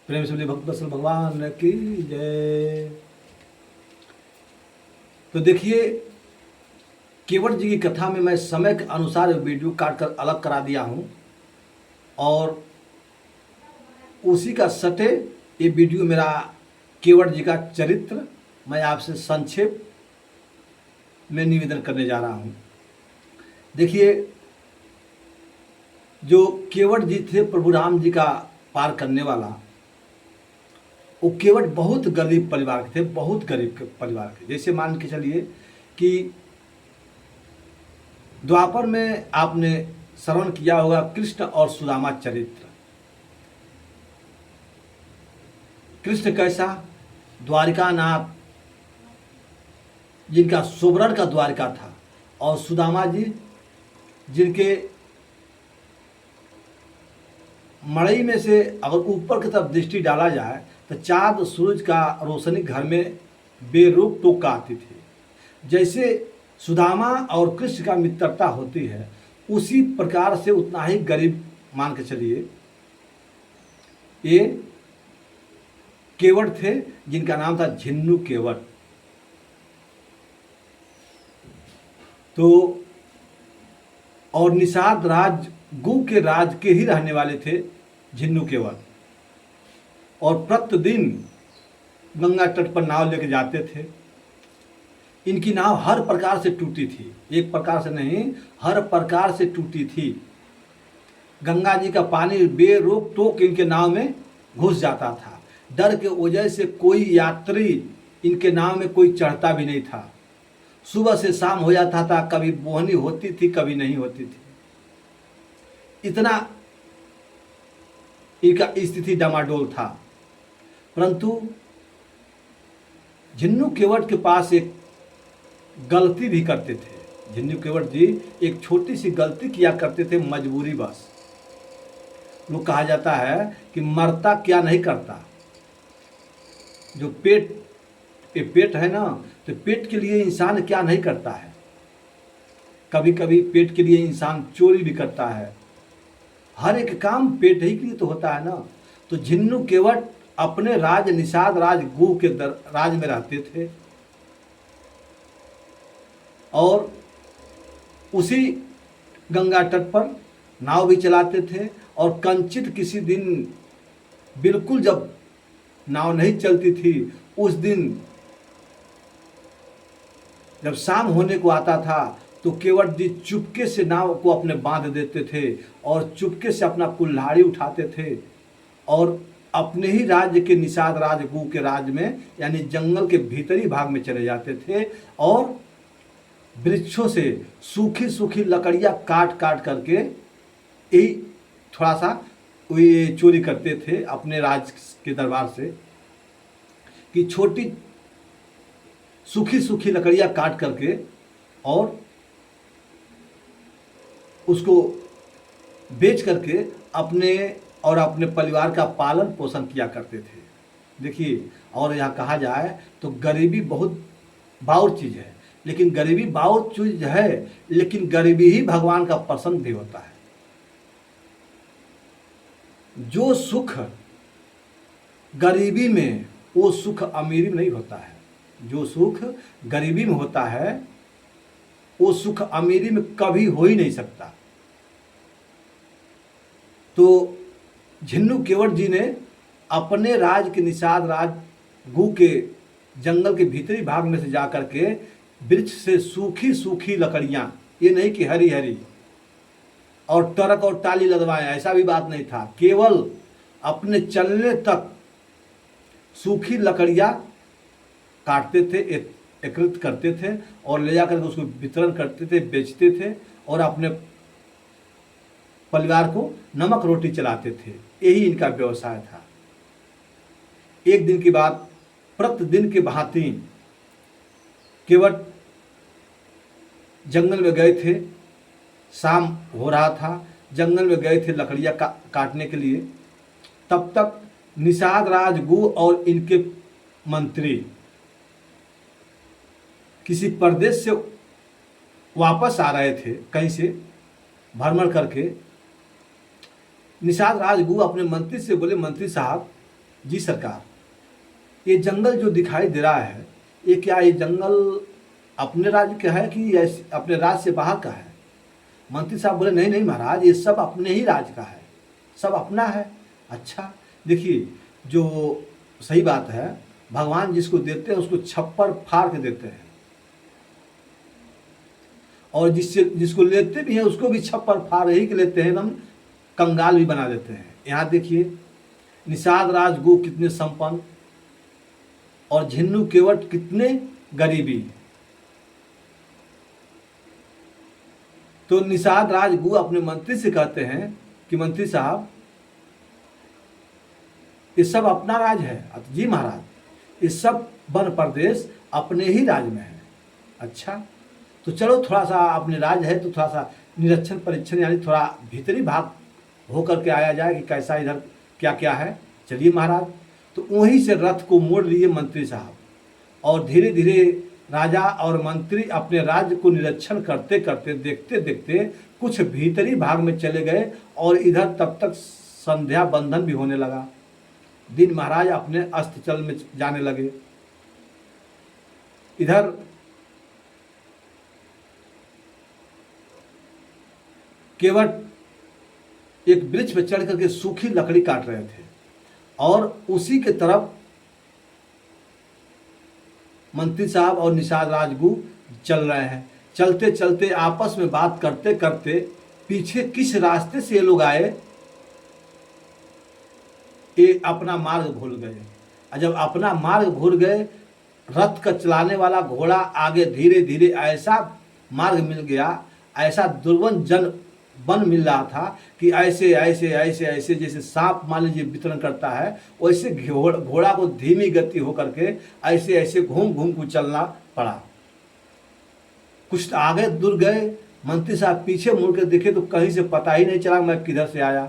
प्रेम से बोलिए भक्त वत्सल भगवान की जय। तो देखिए, केवट जी की कथा में मैं समय के अनुसार वीडियो काट कर अलग करा दिया हूँ और उसी का सटे ये वीडियो मेरा केवट जी का चरित्र मैं आपसे संक्षेप में निवेदन करने जा रहा हूँ। देखिए, जो केवट जी थे प्रभु राम जी का पार करने वाला, वो केवट बहुत गरीब परिवार के थे, बहुत गरीब परिवार के। जैसे मान के चलिए कि द्वापर में आपने श्रवण किया होगा कृष्ण और सुदामा चरित्र। कृष्ण कैसा द्वारिका नाथ जिनका सुवर्ण का द्वारिका था, और सुदामा जी जिनके मड़ई में से अगर ऊपर की तरफ दृष्टि डाला जाए तो चांद सूरज का रोशनी घर में बेरोक टोक आती थी। जैसे सुदामा और कृष्ण का मित्रता होती है, उसी प्रकार से उतना ही गरीब मान के चलिए ये केवट थे, जिनका नाम था झिन्नू केवट। तो और निषाद राज गु के राज के ही रहने वाले थे झिन्नू केवट, और प्रतिदिन गंगा तट पर नाव लेके जाते थे। इनकी नाव हर प्रकार से टूटी थी, एक प्रकार से नहीं, हर प्रकार से टूटी थी। गंगा जी का पानी बेरोक टोक इनके नाव में घुस जाता था। डर के वजह से कोई यात्री इनके नाव में कोई चढ़ता भी नहीं था। सुबह से शाम हो जाता था, कभी बोहनी होती थी, कभी नहीं होती थी। इतना इनका स्थिति डामाडोल था। परंतु झिन्नू केवट के पास एक गलती भी करते थे। झिन्नू केवट जी एक छोटी सी गलती किया करते थे, मजबूरी बस। लोग कहा जाता है कि मरता क्या नहीं करता। जो पेट है ना, तो पेट के लिए इंसान क्या नहीं करता है। कभी कभी पेट के लिए इंसान चोरी भी करता है। हर एक काम पेट ही के लिए तो होता है ना। तो झिन्नू केवट अपने राज निषाद राज गु के राज में रहते थे, और उसी गंगा तट पर नाव भी चलाते थे। और कंचित किसी दिन बिल्कुल जब नाव नहीं चलती थी, उस दिन जब शाम होने को आता था तो केवट जी चुपके से नाव को अपने बांध देते थे और चुपके से अपना कुल्हाड़ी उठाते थे और अपने ही राज्य के निषाद राज गु के राज में, यानी जंगल के भीतरी भाग में चले जाते थे और वृक्षों से सूखी सूखी लकड़ियाँ काट काट करके यही थोड़ा सा ये चोरी करते थे अपने राज के दरबार से, कि छोटी सूखी सूखी लकड़ियाँ काट करके और उसको बेच करके अपने और अपने परिवार का पालन पोषण किया करते थे। देखिए, और यहाँ कहा जाए तो गरीबी बहुत बाउर चीज़ है, लेकिन गरीबी बाउर चीज़ है, लेकिन गरीबी ही भगवान का प्रसन्न भी होता है। जो सुख गरीबी में, वो सुख अमीरी में नहीं होता है। जो सुख गरीबी में होता है, वो सुख अमीरी में कभी हो ही नहीं सकता। तो झिन्नू केवट जी ने अपने राज के निषाद राज गु के जंगल के भीतरी भाग में से जाकर के वृक्ष से सूखी सूखी लकड़ियाँ, ये नहीं कि हरी हरी और टरक और टाली लगवाएं, ऐसा भी बात नहीं था। केवल अपने चलने तक सूखी लकड़ियाँ काटते थे, एकत्रित करते थे और ले जाकर उसको वितरण करते थे, बेचते थे और अपने परिवार को नमक रोटी चलाते थे। यही इनका व्यवसाय था। एक दिन की बात, प्रतिदिन के भांति केवट जंगल में गए थे। शाम हो रहा था, जंगल में गए थे लकड़ियाँ काटने के लिए। तब तक निषाद राज गु और इनके मंत्री किसी प्रदेश से वापस आ रहे थे, कहीं से भ्रमण करके। निषाद राज गु अपने मंत्री से बोले, मंत्री साहब जी सरकार, ये जंगल जो दिखाई दे रहा है, ये क्या ये जंगल अपने राज्य का है कि अपने राज्य से बाहर का है? मंत्री साहब बोले नहीं नहीं महाराज, ये सब अपने ही राज्य का है, सब अपना है। अच्छा, देखिए, जो सही बात है, भगवान जिसको देते हैं उसको छप्पर फाड़ के देते हैं, और जिसको लेते भी हैं उसको भी छप्पर फाड़ ही के लेते हैं, एकदम कंगाल भी बना देते हैं। यहाँ देखिए, निषाद राज गो कितने संपन्न और झिन्नू केवट कितने गरीबी। तो निषाद राज गु अपने मंत्री से कहते हैं कि मंत्री साहब, ये सब अपना राज है। जी महाराज, ये सब वन प्रदेश अपने ही राज्य में है। अच्छा, तो चलो थोड़ा सा अपने राज्य है तो थोड़ा सा निरीक्षण परीक्षण यानी थोड़ा भीतरी भाग होकर के आया जाए कि कैसा इधर क्या क्या है। चलिए महाराज, तो वहीं से रथ को मोड़ लिए मंत्री साहब, और धीरे धीरे राजा और मंत्री अपने राज्य को निरीक्षण करते करते देखते देखते कुछ भीतरी भाग में चले गए, और इधर तब तक संध्या बंधन भी होने लगा। दिन महाराज अपने अस्ताचल में जाने लगे। इधर केवट एक वृक्ष पर चढ़ करके सूखी लकड़ी काट रहे थे, और उसी के तरफ मंत्री साहब और निषाद राजगु चल रहे हैं। चलते चलते आपस में बात करते करते पीछे किस रास्ते से ये लोग आए, ये अपना मार्ग भूल गए। और जब अपना मार्ग भूल गए, रथ का चलाने वाला घोड़ा आगे धीरे धीरे ऐसा मार्ग मिल गया, ऐसा दुर्गम जन वन मिल रहा था कि ऐसे ऐसे ऐसे ऐसे जैसे सांप मान लीजिए वितरण करता है, वैसे घोड़ा को धीमी गति होकर के ऐसे ऐसे घूम घूम को चलना पड़ा। कुछ आगे दूर गए, मंत्री साहब पीछे मुड़ कर देखे तो कहीं से पता ही नहीं चला मैं किधर से आया।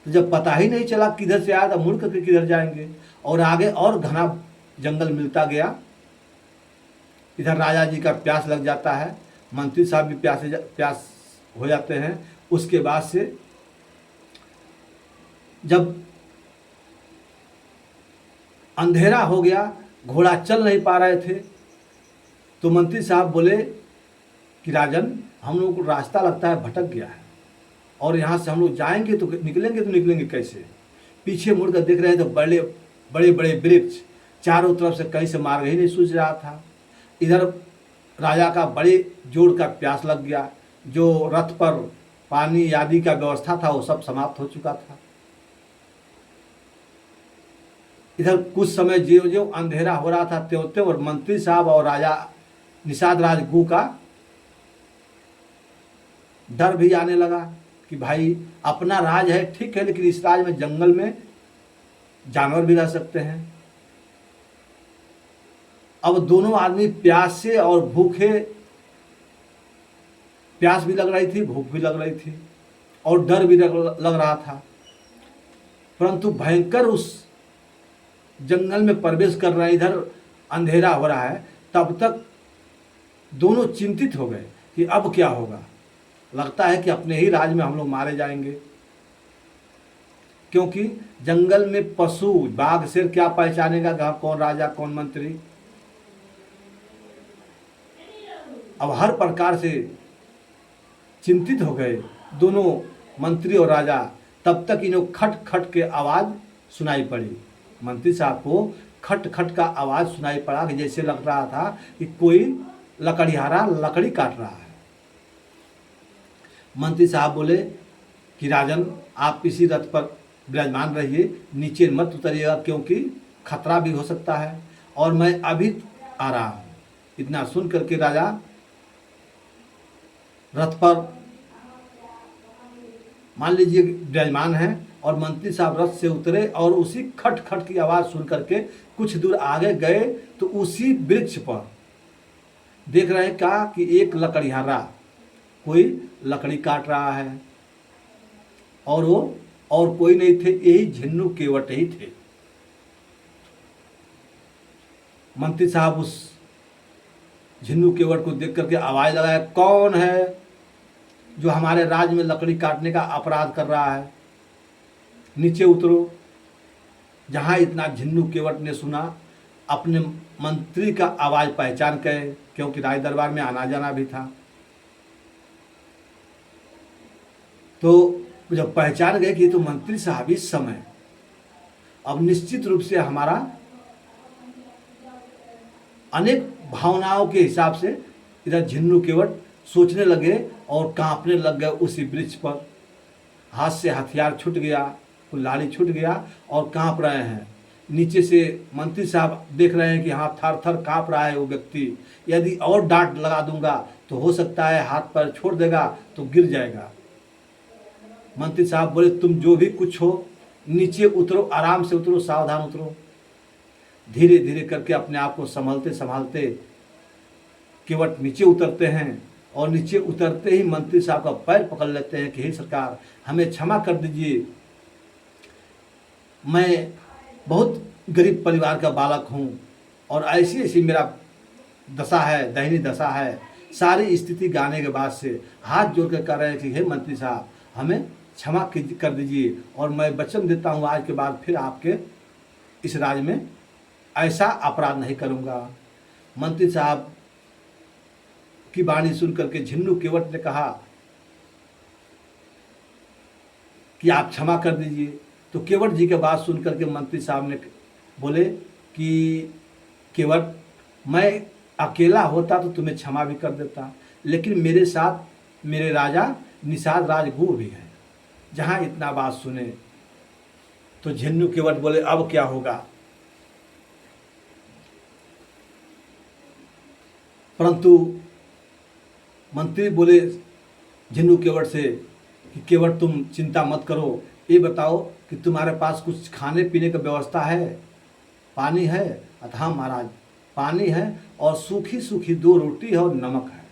तो जब पता ही नहीं चला किधर से आया तो मुड़ करके किधर जाएंगे, और आगे और घना जंगल मिलता गया। इधर राजा जी का प्यास लग जाता है, मंत्री साहब भी प्यास हो जाते हैं। उसके बाद से जब अंधेरा हो गया, घोड़ा चल नहीं पा रहे थे, तो मंत्री साहब बोले कि राजन, हम लोग को रास्ता लगता है भटक गया है, और यहाँ से हम लोग जाएंगे तो निकलेंगे कैसे? पीछे मुड़कर देख रहे हैं तो बड़े बड़े बड़े वृक्ष, चारों तरफ से कहीं से मार्ग ही नहीं सूझ रहा था। इधर राजा का बड़े जोर का प्यास लग गया, जो रथ पर पानी आदि का व्यवस्था था वो सब समाप्त हो चुका था। इधर कुछ समय ज्यों ज्यों अंधेरा हो रहा था त्यों त्यों और मंत्री साहब और राजा निषाद राज गु का डर भी आने लगा कि भाई अपना राज है ठीक है, लेकिन इस राज में जंगल में जानवर भी रह सकते हैं। अब दोनों आदमी प्यासे और भूखे, प्यास भी लग रही थी, भूख भी लग रही थी, और डर भी लग रहा था। परंतु भयंकर उस जंगल में प्रवेश कर रहे हैं, इधर अंधेरा हो रहा है, तब तक दोनों चिंतित हो गए कि अब क्या होगा। लगता है कि अपने ही राज में हम लोग मारे जाएंगे, क्योंकि जंगल में पशु बाघ शेर क्या पहचानेगा कि कौन राजा कौन मंत्री। अब हर प्रकार से चिंतित हो गए दोनों मंत्री और राजा। तब तक इन्हों खट खट के आवाज़ सुनाई पड़ी। मंत्री साहब को खट खट का आवाज़ सुनाई पड़ा कि जैसे लग रहा था कि कोई लकड़ीहारा लकड़ी काट रहा है। मंत्री साहब बोले कि राजन, आप इसी रथ पर विराजमान रहिए, नीचे मत उतरिएगा क्योंकि खतरा भी हो सकता है, और मैं अभी आ रहा हूँ। इतना सुन करके राजा रथ पर मान लीजिए विराजमान है, और मंत्री साहब रथ से उतरे और उसी खट खट की आवाज़ सुन करके कुछ दूर आगे गए तो उसी वृक्ष पर देख रहे हैं क्या कि एक लकड़ीहारा कोई लकड़ी काट रहा है, और वो और कोई नहीं थे, यही झिन्नू केवट ही थे। मंत्री साहब उस झिन्नू केवट को देख करके आवाज़ लगाया, कौन है जो हमारे राज्य में लकड़ी काटने का अपराध कर रहा है? नीचे उतरो। जहाँ इतना झिन्नू केवट ने सुना, अपने मंत्री का आवाज़ पहचान गए, क्योंकि राज दरबार में आना जाना भी था। तो जब पहचान गए कि ये तो मंत्री साहब इस समय, अब निश्चित रूप से हमारा अनेक भावनाओं के हिसाब से इधर झिन्नू केवट सोचने लगे और कांपने लग गए। उसी वृक्ष पर हाथ से हथियार छूट गया, कुल्हाड़ी छूट गया और कांप रहे हैं। नीचे से मंत्री साहब देख रहे हैं कि हाँ थर थर कांप रहा है वो व्यक्ति, यदि और डांट लगा दूंगा तो हो सकता है हाथ पैर छोड़ देगा तो गिर जाएगा। मंत्री साहब बोले तुम जो भी कुछ हो नीचे उतरो, आराम से उतरो, सावधान उतरो। धीरे धीरे करके अपने आप को संभालते संभालते केवट नीचे उतरते हैं और नीचे उतरते ही मंत्री साहब का पैर पकड़ लेते हैं कि हे सरकार हमें क्षमा कर दीजिए, मैं बहुत गरीब परिवार का बालक हूँ और ऐसी ऐसी मेरा दशा है, दयनीय दशा है। सारी स्थिति गाने के बाद से हाथ जोड़ कर कह रहे हैं कि हे मंत्री साहब हमें क्षमा कर दीजिए और मैं वचन देता हूँ आज के बाद फिर आपके इस राज्य में ऐसा अपराध नहीं करूँगा। मंत्री साहब की वाणी सुन करके झिन्नू केवट ने कहा कि आप क्षमा कर दीजिए। तो केवट जी के बात सुन करके मंत्री साहब ने बोले कि केवट मैं अकेला होता तो तुम्हें क्षमा भी कर देता, लेकिन मेरे साथ मेरे राजा निषाद राजगुह भी हैं। जहाँ इतना बात सुने तो झिन्नू केवट बोले अब क्या होगा। परंतु मंत्री बोले झिन्नू केवट से कि केवट तुम चिंता मत करो, ये बताओ कि तुम्हारे पास कुछ खाने पीने का व्यवस्था है, पानी है? अतः महाराज पानी है और सूखी सूखी 2 रोटी है और नमक है।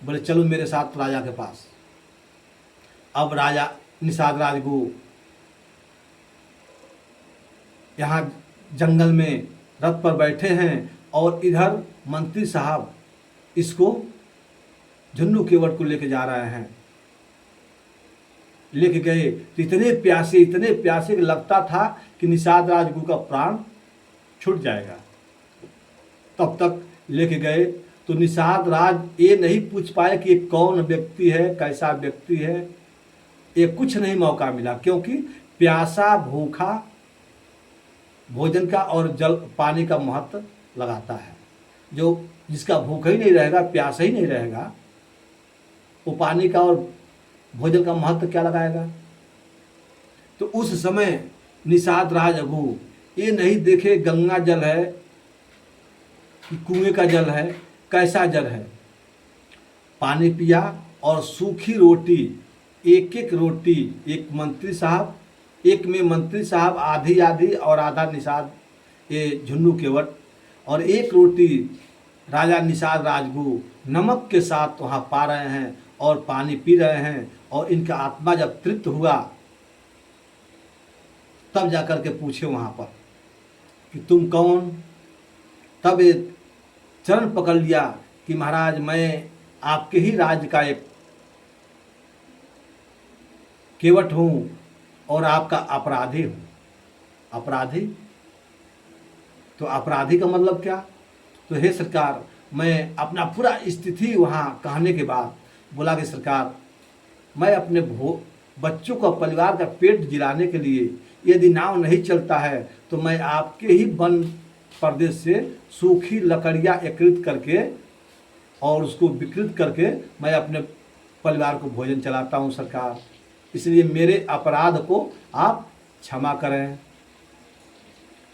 बोले चलो मेरे साथ राजा के पास। अब राजा निषाद राजगुह यहाँ जंगल में रथ पर बैठे हैं और इधर मंत्री साहब इसको झिन्नू केवट को लेके जा रहे हैं। लेके गए तो इतने प्यासे कि लगता था कि निषाद राजगुह का प्राण छूट जाएगा। तब तक लेके गए तो निषाद राज ये नहीं पूछ पाए कि ये कौन व्यक्ति है, कैसा व्यक्ति है, ये कुछ नहीं मौका मिला, क्योंकि प्यासा भूखा भोजन का और जल पानी का महत्व लगाता है। जो जिसका भूखा ही नहीं रहेगा, प्यासा ही नहीं रहेगा, वो पानी का और भोजन का महत्व क्या लगाएगा। तो उस समय निषाद राजगुह ये नहीं देखे गंगा जल है कि कुएं का जल है, कैसा जल है। पानी पिया और सूखी रोटी, एक एक रोटी, एक मंत्री साहब, एक में मंत्री साहब आधी आधी और आधा निषाद ये झिन्नू केवट, और एक रोटी राजा निषाद राजगुह नमक के साथ वहाँ पा रहे हैं और पानी पी रहे हैं। और इनका आत्मा जब तृप्त हुआ तब जाकर के पूछे वहाँ पर कि तुम कौन। तब ये चरण पकड़ लिया कि महाराज मैं आपके ही राज्य का एक केवट हूँ और आपका अपराधी हूँ। अपराधी? तो अपराधी का मतलब क्या? तो हे सरकार मैं अपना पूरा स्थिति वहाँ कहने के बाद बोला कि सरकार मैं अपने बच्चों का परिवार का पेट जिलाने के लिए यदि नाव नहीं चलता है तो मैं आपके ही वन प्रदेश से सूखी लकड़ियाँ एकत्रित करके और उसको विकृत करके मैं अपने परिवार को भोजन चलाता हूँ सरकार, इसलिए मेरे अपराध को आप क्षमा करें।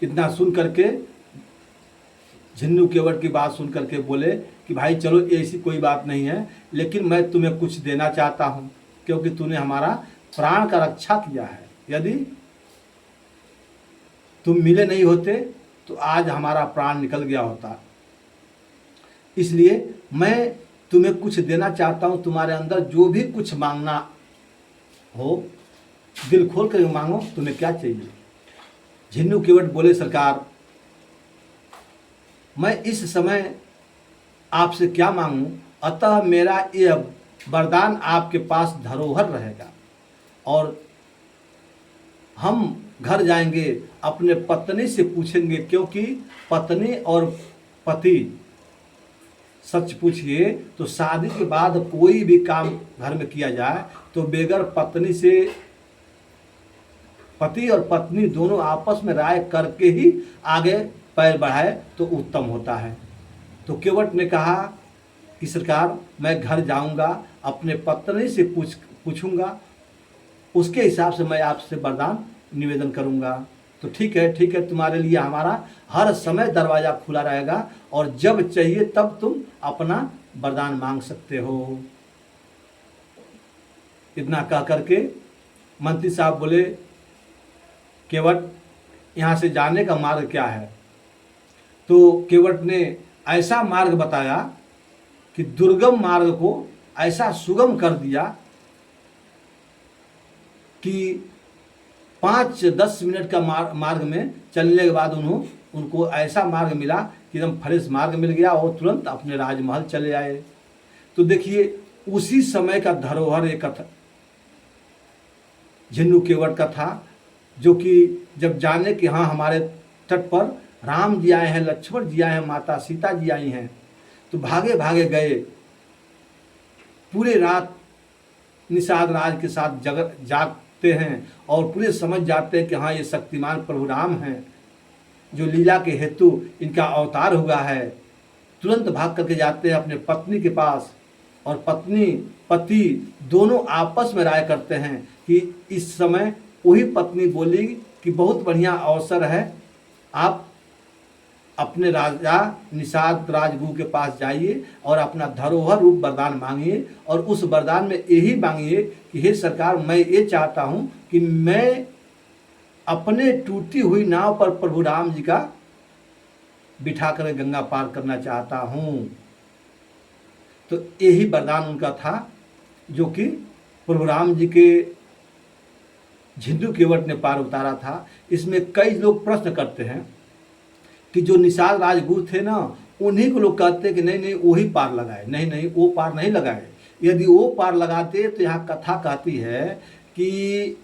इतना सुन करके झिन्नू केवट की बात सुन करके बोले कि भाई चलो ऐसी कोई बात नहीं है, लेकिन मैं तुम्हें कुछ देना चाहता हूँ क्योंकि तूने हमारा प्राण का रक्षा किया है। यदि तुम मिले नहीं होते तो आज हमारा प्राण निकल गया होता, इसलिए मैं तुम्हें कुछ देना चाहता हूँ। तुम्हारे अंदर जो भी कुछ मांगना हो दिल खोल कर मांगो, तुम्हें क्या चाहिए। झिन्नू केवट बोले सरकार मैं इस समय आपसे क्या मांगूं, अतः मेरा यह वरदान आपके पास धरोहर रहेगा और हम घर जाएंगे अपने पत्नी से पूछेंगे, क्योंकि पत्नी और पति, सच पूछिए तो शादी के बाद कोई भी काम घर में किया जाए तो बेगर पत्नी से, पति और पत्नी दोनों आपस में राय करके ही आगे पैर बढ़ाए तो उत्तम होता है। तो केवट ने कहा कि सरकार मैं घर जाऊंगा, अपने पत्नी से पूछूंगा, उसके हिसाब से मैं आपसे वरदान निवेदन करूंगा। तो ठीक है, तुम्हारे लिए हमारा हर समय दरवाज़ा खुला रहेगा और जब चाहिए तब तुम अपना वरदान मांग सकते हो। इतना कह करके मंत्री साहब बोले, केवट यहाँ से जाने का मार्ग क्या है? तो केवट ने ऐसा मार्ग बताया कि दुर्गम मार्ग को ऐसा सुगम कर दिया कि 5-10 मिनट का मार्ग में चलने के बाद उनको ऐसा मार्ग मिला कि एकदम फ्रेश मार्ग मिल गया और तुरंत अपने राजमहल चले आए। तो देखिए उसी समय का धरोहर एक कथा झिन्नू केवट का था, जो कि जब जाने कि हाँ हमारे तट पर राम जी आए हैं, लक्ष्मण जी आए हैं, माता सीता जी आई हैं, तो भागे भागे गए। पूरे रात निषाद राज के साथ जागते हैं और पूरे समझ जाते हैं कि हाँ ये शक्तिमान प्रभु राम हैं, जो लीला के हेतु इनका अवतार हुआ है। तुरंत भाग करके जाते हैं अपने पत्नी के पास और पत्नी पति दोनों आपस में राय करते हैं कि इस समय वही पत्नी बोली कि बहुत बढ़िया अवसर है, आप अपने राजा निषाद राजगुरु के पास जाइए और अपना धरोहर रूप वरदान मांगिए और उस वरदान में यही मांगिए कि हे सरकार मैं ये चाहता हूँ कि मैं अपने टूटी हुई नाव पर प्रभु राम जी का बिठा कर गंगा पार करना चाहता हूँ। तो यही वरदान उनका था जो कि प्रभु राम जी के झिन्नू केवट ने पार उतारा था। इसमें कई लोग प्रश्न करते हैं कि जो निषाद राजगुरु थे ना, उन्हीं को लोग कहते हैं कि नहीं वही पार लगाए। नहीं वो पार नहीं लगाए। यदि वो पार लगाते तो यहाँ कथा कहती है कि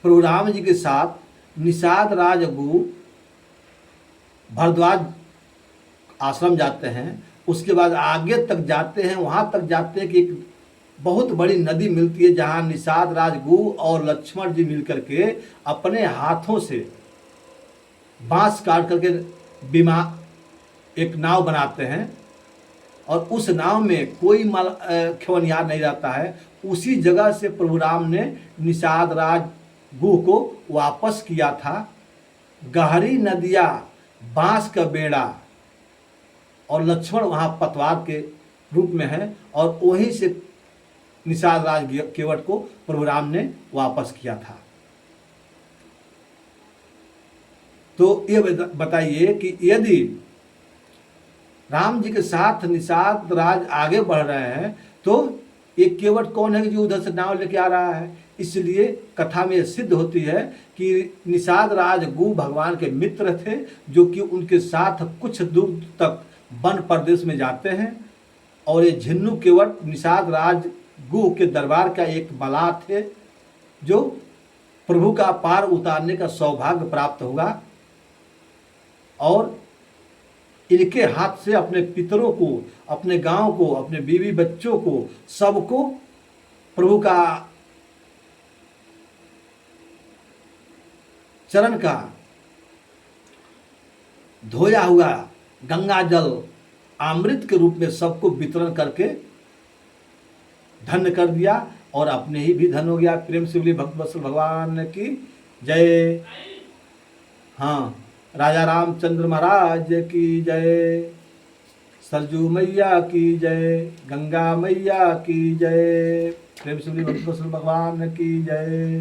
प्रभु राम जी के साथ निषाद राजगुरु भरद्वाज आश्रम जाते हैं, उसके बाद आगे तक जाते हैं, वहाँ तक जाते हैं कि एक बहुत बड़ी नदी मिलती है जहाँ निषाद राजगुरु और लक्ष्मण जी मिलकर के अपने हाथों से बांस काट करके एक नाव बनाते हैं और उस नाव में कोई खवनियार नहीं रहता है। उसी जगह से प्रभु राम ने निषाद राजगुरु को वापस किया था। गहरी नदियाँ, बांस का बेड़ा और लक्ष्मण वहाँ पतवार के रूप में है और वहीं से निषाद राज केवट को प्रभु राम ने वापस किया था। तो ये बताइए कि यदि राम जी के साथ निषाद राज आगे बढ़ रहे हैं तो ये केवट कौन है जो उधर से नाव लेके आ रहा है? इसलिए कथा में सिद्ध होती है कि निषाद राज गु भगवान के मित्र थे, जो कि उनके साथ कुछ दूर तक वन प्रदेश में जाते हैं। और ये झिन्नू केवट निषाद राज गु के दरबार का एक मलाह थे, जो प्रभु का पार उतारने का सौभाग्य प्राप्त हुआ और इनके हाथ से अपने पितरों को, अपने गांव को, अपने बीवी बच्चों को, सबको प्रभु का चरण का धोया हुआ गंगा जल अमृत के रूप में सबको वितरण करके धन्य कर दिया और अपने ही भी धन्य हो गया। प्रेम से बोलिए भक्त वत्सल भगवान की जय। हाँ, राजा रामचंद्र महाराज की जय, सरजू मैया की जय, गंगा मैया की जय। प्रेम से बोलिए भक्त वत्सल भगवान की जय।